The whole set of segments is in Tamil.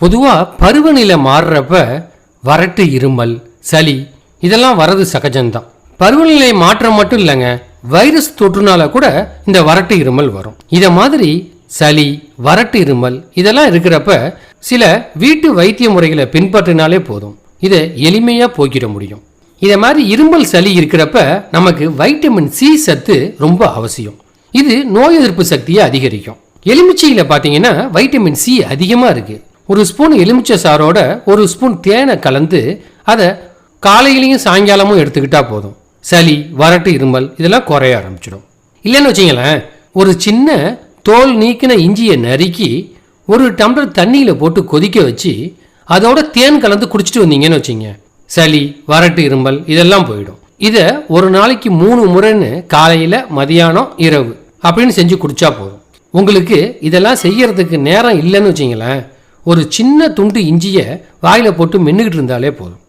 பொதுவாக பருவநிலை மாறுறப்ப வறட்டு இருமல் சளி இதெல்லாம் வரது சகஜம்தான். பருவநிலை மாற்றம் மட்டும் இல்லைங்க, வைரஸ் தொற்றுனால கூட இந்த வறட்டு இருமல் வரும். இத மாதிரி சளி வறட்டு இருமல் இதெல்லாம் இருக்கிறப்ப சில வீட்டு வைத்திய முறைகளை பின்பற்றினாலே போதும், இதை எளிமையா போக்கிட முடியும். இத மாதிரி இருமல் சளி இருக்கிறப்ப நமக்கு வைட்டமின் சி சத்து ரொம்ப அவசியம். இது நோய் எதிர்ப்பு சக்தியை அதிகரிக்கும். எலுமிச்சையில பாத்தீங்கன்னா வைட்டமின் சி அதிகமா இருக்கு. ஒரு ஸ்பூன் எலுமிச்சை சாரோட ஒரு ஸ்பூன் தேனை கலந்து அதை காலையிலையும் சாயங்காலமும் எடுத்துக்கிட்டா போதும், சளி வறட்டு இருமல் இதெல்லாம் குறைய ஆரம்பிச்சிடும். இல்லைன்னு வச்சிங்களேன், ஒரு சின்ன தோல் நீக்கின இஞ்சியை நறுக்கி ஒரு டம்ளர் தண்ணியில் போட்டு கொதிக்க வச்சு அதோட தேன் கலந்து குடிச்சிட்டு வந்தீங்கன்னு வச்சிங்க, சளி வறட்டு இருமல் இதெல்லாம் போயிடும். இதை ஒரு நாளைக்கு 3 முறைன்னு காலையில் மதியானம் இரவு அப்படின்னு செஞ்சு குடிச்சா போதும். உங்களுக்கு இதெல்லாம் செய்யறதுக்கு நேரம் இல்லைன்னு வச்சிங்களேன், ஒரு சின்ன துண்டு இஞ்சியை வாயில் போட்டு மென்னுக்கிட்டு இருந்தாலே போதும்.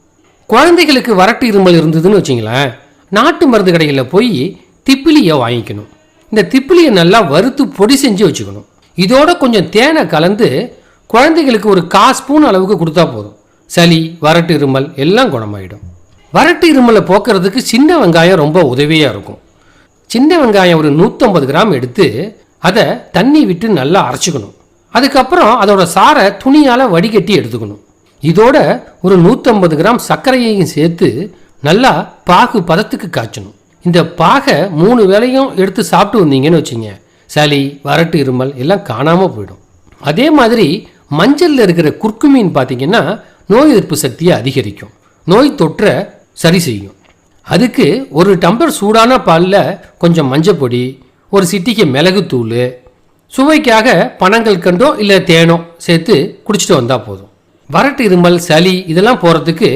குழந்தைகளுக்கு வறட்டு இருமல் இருந்ததுன்னு வச்சிங்களேன், நாட்டு மருந்து கடைகளில் போய் திப்பிலியை வாங்கிக்கணும். இந்த திப்பிலியை நல்லா வறுத்து பொடி செஞ்சு வச்சுக்கணும். இதோட கொஞ்சம் தேனை கலந்து குழந்தைகளுக்கு ஒரு 1/4 ஸ்பூன் அளவுக்கு கொடுத்தா போதும், சளி வறட்டு இருமல் எல்லாம் குணமாயிடும். வறட்டு இருமலை போக்குறதுக்கு சின்ன வெங்காயம் ரொம்ப உதவியாக இருக்கும். சின்ன வெங்காயம் ஒரு 150 கிராம் எடுத்து அதை தண்ணி விட்டு நல்லா அரைச்சிக்கணும். அதுக்கப்புறம் அதோட சாரை துணியால் வடிகட்டி எடுத்துக்கணும். இதோட ஒரு 150 கிராம் சர்க்கரையையும் சேர்த்து நல்லா பாகு பதத்துக்கு காய்ச்சணும். இந்த பாகை 3 வேளையும் எடுத்து சாப்பிட்டு வந்தீங்கன்னு வச்சிங்க, சளி வறட்டு இருமல் எல்லாம் காணாமல் போயிடும். அதே மாதிரி மஞ்சளில் இருக்கிற குர்குமின் பார்த்தீங்கன்னா நோய் எதிர்ப்பு சக்தியை அதிகரிக்கும், நோய் தொற்றை சரி செய்யும். அதுக்கு ஒரு டம்ளர் சூடான பாலில் கொஞ்சம் மஞ்சள் பொடி, ஒரு சிட்டிகை மிளகுத்தூள், சுவைக்காக பனங்கள் கண்டோ இல்லை தேனோ சேர்த்து குடிச்சிட்டு வந்தால் போதும். வறட்டு இருமல் சளி இதெல்லாம் போகிறதுக்கு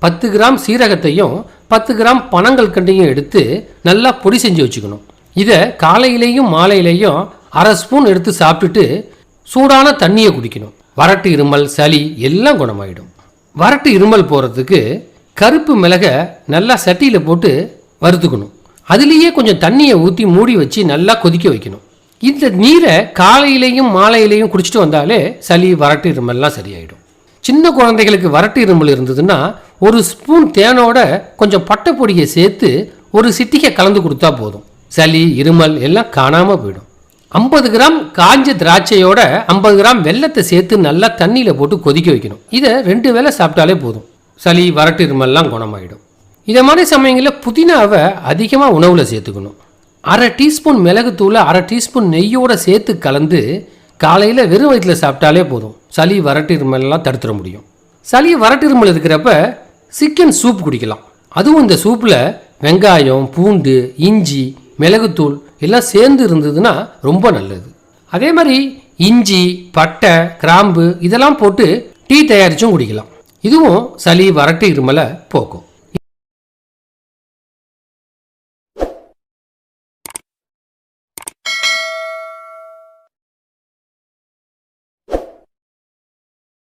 10 கிராம் சீரகத்தையும் 10 கிராம் பனங்கள் கண்டையும் எடுத்து நல்லா பொடி செஞ்சு வச்சுக்கணும். இதை காலையிலையும் மாலையிலையும் 1/2 ஸ்பூன் எடுத்து சாப்பிட்டுட்டு சூடான தண்ணியை குடிக்கணும். வறட்டு இருமல் சளி எல்லாம் குணமாயிடும். வறட்டு இருமல் போகிறதுக்கு கருப்பு மிளகை நல்லா சட்டியில் போட்டு வறுத்துக்கணும். அதுலேயே கொஞ்சம் தண்ணியை ஊற்றி மூடி வச்சு நல்லா கொதிக்க வைக்கணும். இந்த நீரை காலையிலையும் மாலையிலையும் குடிச்சிட்டு வந்தாலே சளி வறட்டு இருமல்லாம் சரியாயிடும். சின்ன குழந்தைகளுக்கு வறட்டு இருமல் இருந்ததுன்னா ஒரு ஸ்பூன் தேனோட கொஞ்சம் பட்டை பொடியை சேர்த்து ஒரு சிட்டிகை கலந்து கொடுத்தா போதும், சளி இருமல் எல்லாம் காணாமல் போயிடும். 50 கிராம் காஞ்ச திராட்சையோட 50 கிராம் வெல்லத்தை சேர்த்து நல்லா தண்ணியில் போட்டு கொதிக்க வைக்கணும். இதை 2 வேளை சாப்பிட்டாலே போதும், சளி வறட்டு இருமல்லாம் குணமாயிடும். இதை மாதிரி சமயங்களில் புதினாவை அதிகமாக உணவில் சேர்த்துக்கணும். 1/2 டீஸ்பூன் மிளகுத்தூளை 1/2 டீஸ்பூன் நெய்யோட சேர்த்து கலந்து காலையில் வெறும் வயிற்றில் சாப்பிட்டாலே போதும், சளி வறட்டு இருமல்லாம் தடுத்துட முடியும். சளி வறட்டு இருமல் இருக்கிறப்ப சிக்கன் சூப் குடிக்கலாம். அதுவும் இந்த சூப்பில் வெங்காயம் பூண்டு இஞ்சி மிளகுத்தூள் எல்லாம் சேர்ந்து இருந்ததுன்னா ரொம்ப நல்லது. அதே மாதிரி இஞ்சி பட்டை கிராம்பு இதெல்லாம் போட்டு டீ தயாரிச்சும் குடிக்கலாம். இதுவும் சளி வறட்டு இருமலை போக்கும்.